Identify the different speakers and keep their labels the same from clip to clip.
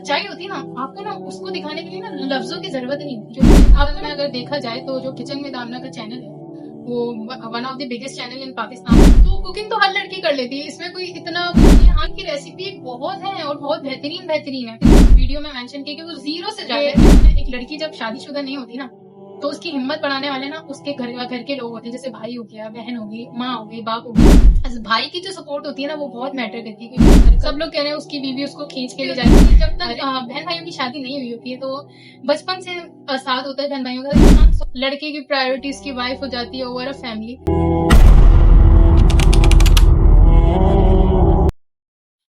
Speaker 1: सच्चाई होती है ना, आपको ना उसको दिखाने के लिए ना लफ्जों की जरूरत नहीं होती। जो आप में अगर देखा जाए तो जो किचन में दामना का चैनल है वो one of the biggest channel in Pakistan. तो कुकिंग तो हर लड़की कर लेती है, इसमें कोई इतना यहाँ की रेसिपी बहुत है और बहुत बेहतरीन बेहतरीन है। वीडियो में मेंशन किया कि वो जीरो से जाके एक लड़की जब शादीशुदा नहीं होती ना तो उसकी हिम्मत बढ़ाने वाले ना उसके घर के लोग होते हैं, जैसे भाई हो गया, बहन होगी, माँ हो गई, बाप हो गई। भाई की जो सपोर्ट होती है ना वो बहुत मैटर करती है, क्योंकि सब लोग कह रहे हैं उसकी बीवी उसको खींच के ले जाती है। जब तक बहन भाइयों की शादी नहीं हुई होती है तो बचपन से साथ होता है बहन भाइयों का। लड़के की प्रायोरिटी उसकी वाइफ हो जाती है ओवर अ फैमिली।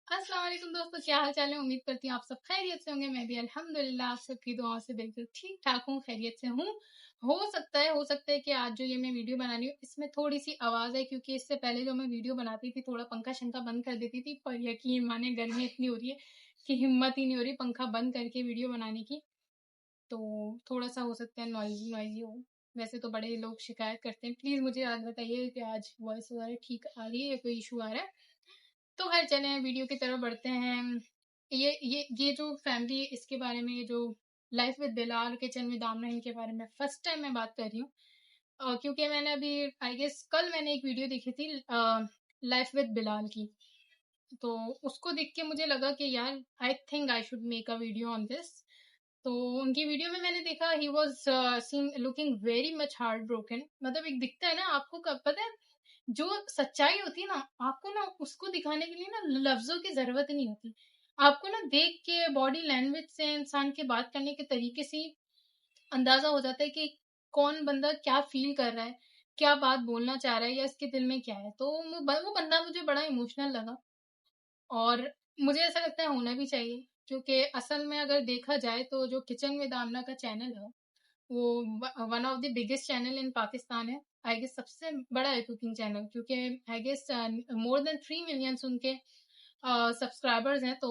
Speaker 1: अस्सलाम वालेकुम दोस्तों, क्या हाल चाल है? उम्मीद करती हूँ आप सब खैरियत से होंगे। मैं भी अल्हम्दुलिल्लाह आप सबकी दुआओं से बिल्कुल ठीक ठाक हूँ, खैरियत से हूँ। हो सकता है कि आज जो ये मैं वीडियो बना रही हूँ इसमें थोड़ी सी आवाज है, क्योंकि इससे पहले जो मैं वीडियो बनाती थी थोड़ा पंखा शंखा बंद कर देती थी, पर यकीन माने गर्मी इतनी हो रही है कि हिम्मत ही नहीं हो रही पंखा बंद करके वीडियो बनाने की। तो थोड़ा सा हो सकता है नॉइजी नॉइजी हो। वैसे तो बड़े लोग शिकायत करते हैं। प्लीज मुझे आज बताइए कि आज वॉइस वगैरह ठीक आ रही है या कोई इशू आ रहा है। तो खैर चले वीडियो की तरफ बढ़ते हैं। ये जो फैमिली, इसके बारे में, ये जो life with Bilal, kitchen with Aamna, इनके बारे में फर्स्ट टाइम मैं बात कर रही हूँ। क्योंकि मैंने अभी आई गेस कल मैंने एक वीडियो देखी थी लाइफ विद बिलाल की। तो उसको देख के मुझे लगा कि यार I think I should make a video on this. तो उनकी वीडियो में मैंने देखा he was seen looking very much heart broken. मतलब एक दिखता है ना आपको, कब पता है जो सच्चाई होती है ना आपको ना उसको दिखाने के लिए ना लफ्जों की जरूरत नहीं होती। आपको ना देख के बॉडी लैंग्वेज से, इंसान के बात करने के तरीके से अंदाजा हो जाता है कि कौन बंदा क्या फील कर रहा है, क्या बात बोलना चाह रहा है या इसके दिल में क्या है। तो वो बंदा मुझे बड़ा इमोशनल लगा और मुझे ऐसा लगता है होना भी चाहिए, क्योंकि असल में अगर देखा जाए तो जो किचन विद आमना का चैनल है वो one of the biggest channel in Pakistan है। आई गेस सबसे बड़ा है कुकिंग चैनल, क्योंकि I guess more than 3 million उनके सब्सक्राइबर्स हैं। तो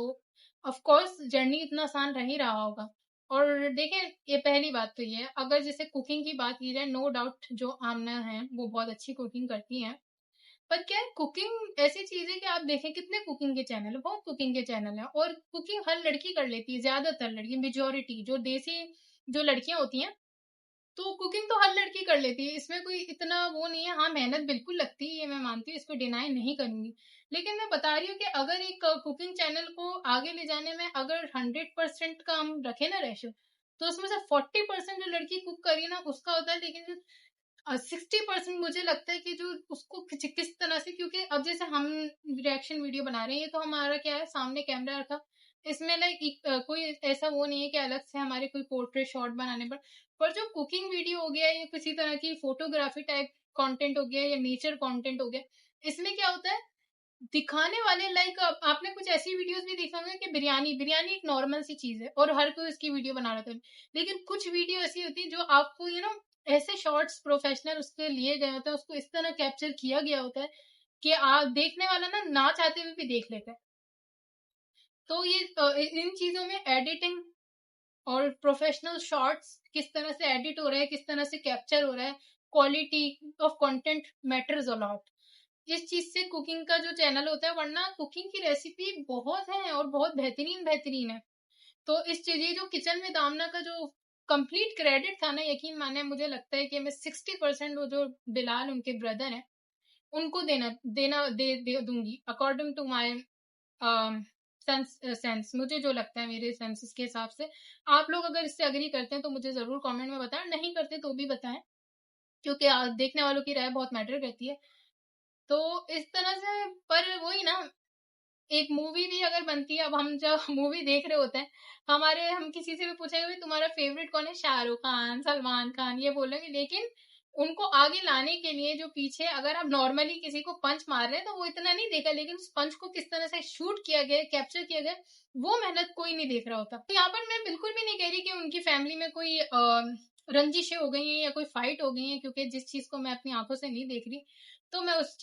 Speaker 1: ऑफ कोर्स जर्नी इतना आसान रह ही रहा होगा। और देखें, ये पहली बात तो ये है, अगर जैसे कुकिंग की बात की जाए, नो डाउट जो आमना है वो बहुत अच्छी कुकिंग करती हैं। पर क्या है, कुकिंग ऐसी चीज है कि आप देखें कितने कुकिंग के चैनल है, बहुत कुकिंग के चैनल है और कुकिंग हर लड़की कर लेती है, ज्यादातर लड़की, मेजोरिटी जो देसी जो लड़कियां होती हैं तो कुकिंग तो हर लड़की कर लेती है, इसमें कोई इतना वो नहीं है। हाँ, मेहनत बिल्कुल लगती है, ये मैं मानती हूँ, इसको डिनाई नहीं करूंगी। लेकिन मैं बता रही हूँ कि अगर एक कुकिंग चैनल को आगे ले जाने में अगर 100% का हम रखे ना रेशो, तो उसमें से 40% जो लड़की कुक करी ना उसका होता है। लेकिन जो 60% मुझे लगता है कि जो उसको किस तरह से, क्योंकि अब जैसे हम रिएक्शन वीडियो बना रहे हैं, ये तो हमारा क्या है, सामने कैमरा रखा, इसमें लाइक कोई ऐसा वो नहीं है कि अलग से हमारे कोई पोर्ट्रेट शॉट बनाने पर जो कुकिंग वीडियो हो गया या किसी तरह की फोटोग्राफी टाइप कंटेंट हो गया या नेचर कंटेंट हो गया, इसमें क्या होता है, दिखाने वाले लाइक आपने कुछ ऐसी वीडियोस भी देखा होंगे कि बिरयानी बिरयानी एक नॉर्मल सी चीज है और हर कोई उसकी वीडियो बना रहा था। लेकिन कुछ वीडियो ऐसी होती है जो आपको ऐसे शॉर्ट्स प्रोफेशनल उसके लिए गए होते हैं, उसको इस तरह कैप्चर किया गया होता है कि आप देखने वाला ना चाहते हुए भी देख लेता है। तो ये इन चीजों में एडिटिंग और प्रोफेशनल शॉट्स किस तरह से एडिट हो रहे हैं, किस तरह से कैप्चर हो रहा है, quality of content matters a lot. इस चीज से कुकिंग का जो चैनल होता है, वरना कुकिंग की रेसिपी बहुत है और बहुत बेहतरीन बेहतरीन है। तो इस चीज, ये जो किचन में दामना का जो कंप्लीट क्रेडिट था ना, यकीन माने मुझे लगता है कि मैं 60% वो जो बिलाल उनके ब्रदर हैं उनको देना देना दे दूंगी, अकॉर्डिंग टू माई सेंस। मुझे जो लगता है मेरे सेंसेस के हिसाब से। आप लोग अगर इससे अग्री करते हैं तो मुझे जरूर कमेंट में बताएं, नहीं करते तो भी बताएं, क्योंकि देखने वालों की राय बहुत मैटर करती है। तो इस तरह से, पर वही ना, एक मूवी भी अगर बनती है, अब हम जब मूवी देख रहे होते हैं, हम किसी से भी पूछेंगे भाई तुम्हारा फेवरेट कौन है, शाहरुख खान, सलमान खान, ये बोलेंगे। लेकिन उनको आगे लाने के लिए जो पीछे, अगर आप नॉर्मली किसी को पंच मार रहे हैं तो वो इतना नहीं देखा, लेकिन उस पंच को किस तरह से शूट किया गया, कैप्चर किया गया, वो मेहनत कोई नहीं देख रहा होता। तो यहाँ पर मैं बिल्कुल भी नहीं कह रही कि उनकी फैमिली में कोई रंजिशें हो गई हैं या कोई फाइट हो गई है, क्योंकि जिस चीज को मैं अपनी आंखों से नहीं देख रही तो मैं उस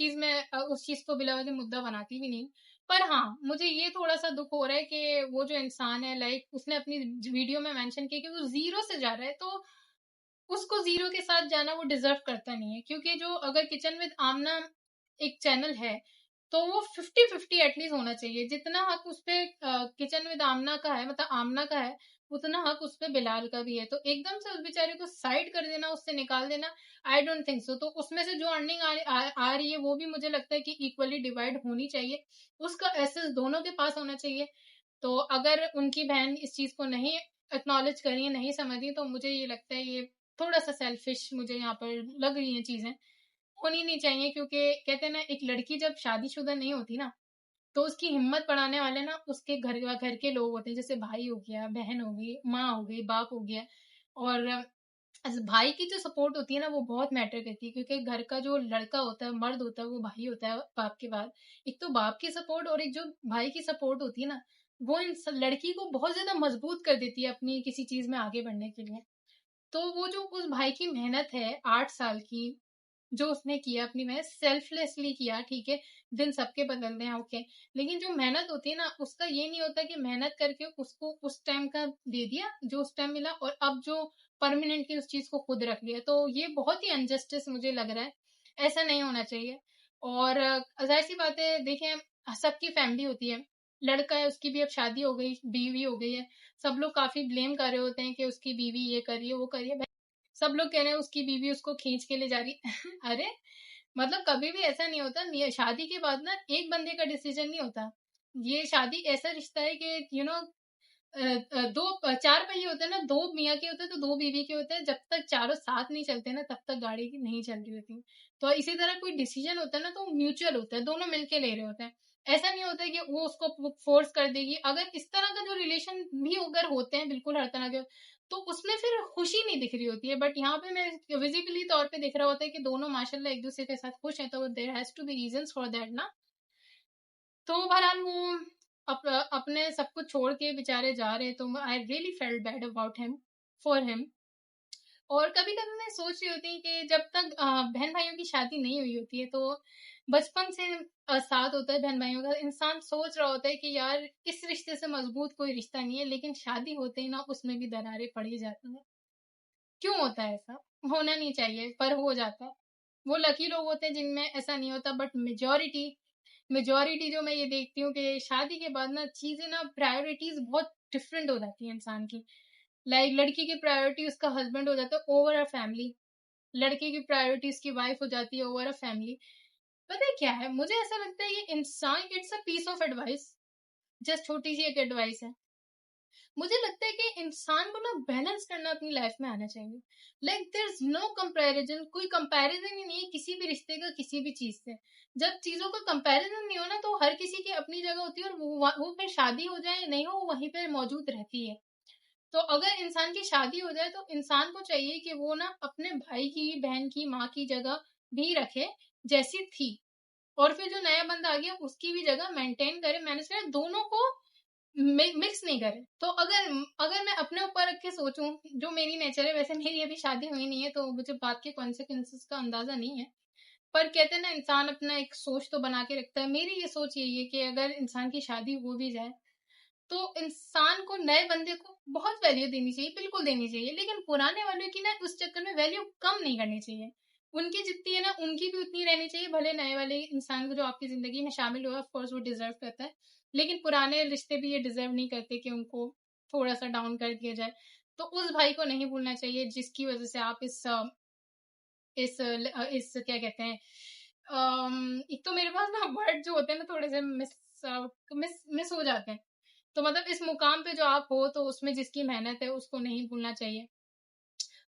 Speaker 1: चीज को बिला वजह मुद्दा बनाती भी नहीं। पर हाँ, मुझे ये थोड़ा सा दुख हो रहा है कि वो जो इंसान है, लाइक उसने अपनी वीडियो में मेंशन किया कि वो जीरो से जा रहा है, तो उसको जीरो के साथ जाना वो डिजर्व करता नहीं है। क्योंकि जो अगर किचन विद आमना एक चैनल है तो वो 50-50 एटलीस्ट होना चाहिए। जितना हक उस पे किचन विद आमना का है, मतलब आमना का है, उतना हक उस पे बिलाल का भी है। तो एकदम से उस बेचारे को साइड कर देना, उससे निकाल देना, आई डोंट थिंक सो। तो उसमें से जो अर्निंग आ रही है वो भी मुझे लगता है कि इक्वली डिवाइड होनी चाहिए, उसका एसेस दोनों के पास होना चाहिए। तो अगर उनकी बहन इस चीज को नहीं एक्नॉलेज करी है, नहीं समझी, तो मुझे ये लगता है ये थोड़ा सा सेल्फिश मुझे यहाँ पर लग रही है चीजें, होनी नहीं चाहिए। क्योंकि कहते हैं ना, एक लड़की जब शादीशुदा नहीं होती ना, तो उसकी हिम्मत बढ़ाने वाले ना उसके घर के लोग होते हैं, जैसे भाई हो गया, बहन हो गई, माँ हो गई, बाप हो गया। और भाई की जो सपोर्ट होती है ना, वो बहुत मैटर करती है, क्योंकि घर का जो लड़का होता है, मर्द होता है, वो भाई होता है बाप के बाद। एक तो बाप की सपोर्ट और एक जो भाई की सपोर्ट होती है ना, वो इन लड़की को बहुत ज्यादा मजबूत कर देती है अपनी किसी चीज में आगे बढ़ने के लिए। तो वो जो उस भाई की मेहनत है 8 साल की, जो उसने किया अपनी मेहनत सेल्फलेसली किया, ठीक है, दिन सबके बदलते हैं, ओके, लेकिन जो मेहनत होती है ना, उसका ये नहीं होता कि मेहनत करके उसको उस टाइम का दे दिया जो उस टाइम मिला, और अब जो परमानेंटली उस चीज को खुद रख लिया। तो ये बहुत ही अनजस्टिस मुझे लग रहा है, ऐसा नहीं होना चाहिए। और जाहिर सी बात है, देखें, सबकी फैमिली होती है, लड़का है, उसकी भी अब शादी हो गई, बीवी हो गई है, सब लोग काफी ब्लेम कर रहे होते हैं कि उसकी बीवी ये कर रही है, वो कर रही है। सब लोग कह रहे हैं उसकी बीवी उसको खींच के ले जा रही है। अरे, मतलब कभी भी ऐसा नहीं होता, शादी के बाद ना एक बंदे का डिसीजन नहीं होता। ये शादी ऐसा रिश्ता है कि चार पहिए होते हैं ना, दो मियाँ के होते हैं तो दो बीवी के होते हैं, जब तक चारों साथ नहीं चलते ना, तब तक गाड़ी नहीं चल रही होती। तो इसी तरह कोई डिसीजन होता है ना, तो म्यूचुअल होता है, दोनों मिलके ले रहे होते हैं। ऐसा नहीं होता है कि वो उसको फोर्स कर देगी। अगर इस तरह का जो रिलेशन भी अगर होते हैं बिल्कुल हर तरह के, तो उसमें फिर खुशी नहीं दिख रही होती है। बट यहाँ पे मैं विजिबली तौर पे दिख रहा होता है कि दोनों माशाल्लाह एक दूसरे के साथ खुश हैं, तो there has to be reasons for that ना। तो बहरहाल वो अपने सब कुछ छोड़ के बेचारे जा रहे, तो I really felt bad about him, for him. और कभी कभी मैं सोच रही होती हूँ कि जब तक बहन भाइयों की शादी नहीं हुई होती है, तो बचपन से साथ होता है बहन भाइयों का, इंसान सोच रहा होता है कि यार इस रिश्ते से मजबूत कोई रिश्ता नहीं है, लेकिन शादी होते ही ना उसमें भी दरारें पड़ी जाती हैं। क्यों होता है ऐसा? होना नहीं चाहिए, पर हो जाता है। वो लकी लोग होते हैं जिनमें ऐसा नहीं होता, बट मेजोरिटी मेजोरिटी जो मैं ये देखती हूँ कि शादी के बाद ना चीजें ना, प्रायोरिटीज बहुत डिफरेंट हो जाती है इंसान की। लाइक लड़की की प्रायोरिटी उसका हस्बैंड हो जाता है ओवर अ फैमिली, लड़के की प्रायोरिटी उसकी वाइफ हो जाती है ओवर अ फैमिली। पता है क्या है, मुझे ऐसा लगता है ये इंसान, it's a piece of advice, just छोटी सी एक एडवाइस है। मुझे लगता है कि इंसान को ना बैलेंस करना अपनी लाइफ में आना चाहिए। Like there is no comparison, कोई कंपैरिजन ही नहीं है किसी भी रिश्ते का किसी भी चीज से। जब चीजों का कंपैरिजन नहीं हो ना, तो हर किसी की अपनी जगह होती है, और वो फिर शादी हो जाए नहीं हो, वहीं पर मौजूद रहती है। तो अगर इंसान की शादी हो जाए, तो इंसान को चाहिए कि वो ना अपने भाई की, बहन की, माँ की जगह भी रखे जैसी थी, और फिर जो नया बंदा आ गया उसकी भी जगह मेंटेन करे, मैनेज करे, दोनों को मिक्स नहीं करे। तो अगर अगर मैं अपने ऊपर रख के सोचूं, जो मेरी नेचर है, वैसे मेरी अभी शादी हुई नहीं है, तो मुझे बात के कॉन्सिक्वेंसेस का अंदाजा नहीं है। पर कहते हैं ना, इंसान अपना एक सोच तो बना के रखता है। मेरी ये सोच यही है कि अगर इंसान की शादी हो भी जाए, तो इंसान को नए बंदे को बहुत वैल्यू देनी चाहिए, बिल्कुल देनी चाहिए, लेकिन पुराने वालों की ना उस चक्कर में वैल्यू कम नहीं करनी चाहिए। उनकी जितनी है ना, उनकी भी उतनी रहनी चाहिए। भले नए वाले इंसान को जो आपकी जिंदगी में शामिल हुआ, ऑफ कोर्स वो डिजर्व करता है, लेकिन पुराने रिश्ते भी ये डिजर्व नहीं करते कि उनको थोड़ा सा डाउन कर दिया जाए। तो उस भाई को नहीं भूलना चाहिए जिसकी वजह से आप इस क्या कहते हैं, एक तो मेरे पास ना वर्ड जो होते हैं ना, थोड़े से मिस हो जाते हैं। तो मतलब इस मुकाम पे जो आप हो, तो उसमें जिसकी मेहनत है उसको नहीं भूलना चाहिए।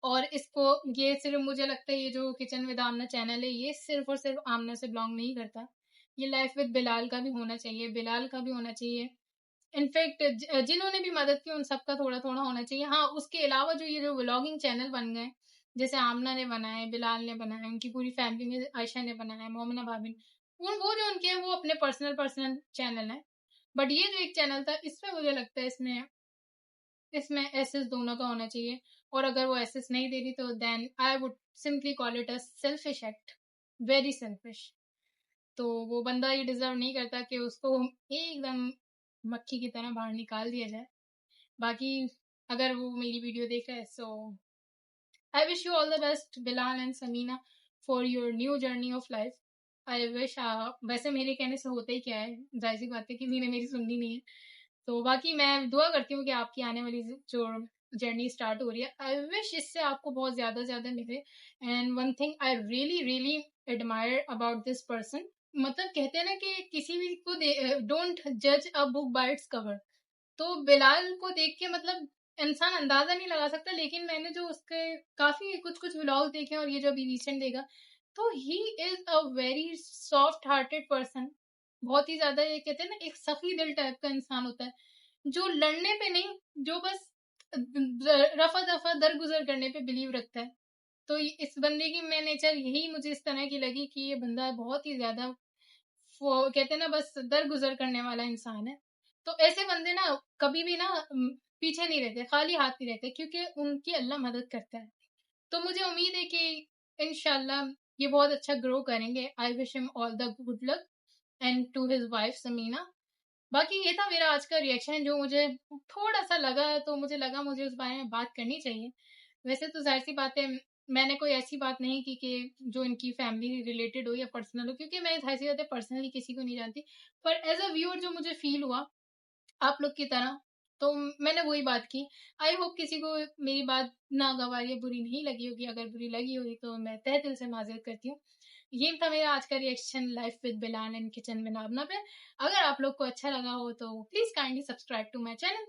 Speaker 1: और इसको, ये सिर्फ मुझे लगता है, ये जो किचन विद आमना चैनल है, ये सिर्फ और सिर्फ आमना से बिलोंग नहीं करता। ये लाइफ विद बिलाल का भी होना चाहिए, बिलाल का भी होना चाहिए। इनफैक्ट जिन्होंने भी मदद की उन सबका थोड़ा थोड़ा होना चाहिए। हाँ, उसके अलावा जो ये जो व्लॉगिंग चैनल बन गए, जैसे आमना ने बनाए, बिलाल ने बनाए, उनकी पूरी फैमिली में आयशा ने बनाया, मोमिना भाभी, उन वो जो उनके हैं, वो अपने पर्सनल पर्सनल चैनल है। बट ये जो एक चैनल था, इसमें मुझे लगता है इसमें इसमें एसेस दोनों का होना चाहिए। और अगर वो एसेस नहीं दे रही, तो then I would simply call it a selfish act, very selfish. तो वो बंदा ये डिजर्व नहीं करता कि उसको एकदम मक्खी की तरह बाहर निकाल दिया जाए। बाकी अगर वो मेरी वीडियो देख रहा है, so I wish you all the best, Bilal and Sameena, for your new journey of life. I wish वैसे मेरे कहने से होता ही क्या है, ज़ाहिर सी बात है किसी ने मेरी सुननी नहीं है। तो बाकी मैं दुआ करती हूँ कि आपकी आने वाली जो जर्नी स्टार्ट हो रही है, आई विश इससे आपको बहुत ज़्यादा से ज़्यादा मिले। And one thing I really really admire about this person, मतलब कहते हैं ना कि किसी भी को डोंट जज a book by its cover. तो बिलाल को देख के मतलब इंसान अंदाजा नहीं लगा सकता, लेकिन मैंने जो उसके काफी कुछ कुछ व्लॉग देखे और ये जो अभी रिसेंट देखा, तो he is a very soft hearted person. बहुत ही ज्यादा, ये कहते हैं ना, एक सखी दिल टाइप का इंसान होता है, जो लड़ने पे नहीं, जो बस रफा दफा दरगुजर करने पे बिलीव रखता है। तो इस बंदे की मैं नेचर यही मुझे इस तरह की लगी कि ये बंदा बहुत ही ज्यादा, वो कहते हैं ना, बस दरगुजर करने वाला इंसान है। तो ऐसे बंदे ना कभी भी ना पीछे नहीं रहते, खाली हाथ नहीं रहते, क्योंकि उनकी अल्लाह मदद करता है। तो मुझे उम्मीद है कि इंशाल्लाह ये बहुत अच्छा ग्रो करेंगे। I wish him all the good luck and to his wife Sameena. बाकी ये था मेरा आज का रिएक्शन, जो मुझे थोड़ा सा लगा, तो मुझे लगा मुझे उस बारे में बात करनी चाहिए। वैसे तो जाहिर सी बात है, मैंने कोई ऐसी बात नहीं की कि जो इनकी फैमिली रिलेटेड हो या पर्सनल हो, क्योंकि मैं जाहिर सी बात है पर्सनली किसी को नहीं जानती। पर एज अ व्यूअर जो मुझे फील हुआ आप लोग की तरह, तो मैंने वही बात की। आई होप किसी को मेरी बात नागवार या बुरी नहीं लगी होगी। अगर बुरी लगी होगी तो मैं तहे दिल से माजरत करती हूँ। ये था मेरा आज का reaction life with Bilal and kitchen में नाबना पे। अगर आप लोग को अच्छा लगा हो तो please kindly subscribe to my channel,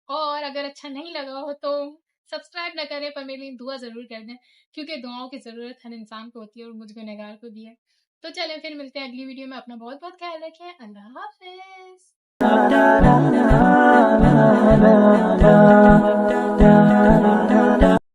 Speaker 1: और अगर अच्छा नहीं लगा हो तो सब्सक्राइब ना करें, पर मेरे लिए दुआ जरूर कर दें, क्योंकि दुआओं की जरूरत हर इंसान को होती है और मुझ गुनहगार को भी है। तो चलें फिर मिलते हैं अगली वीडियो में। अपना बहुत बहुत ख्याल रखें। अल्लाह हाफिज।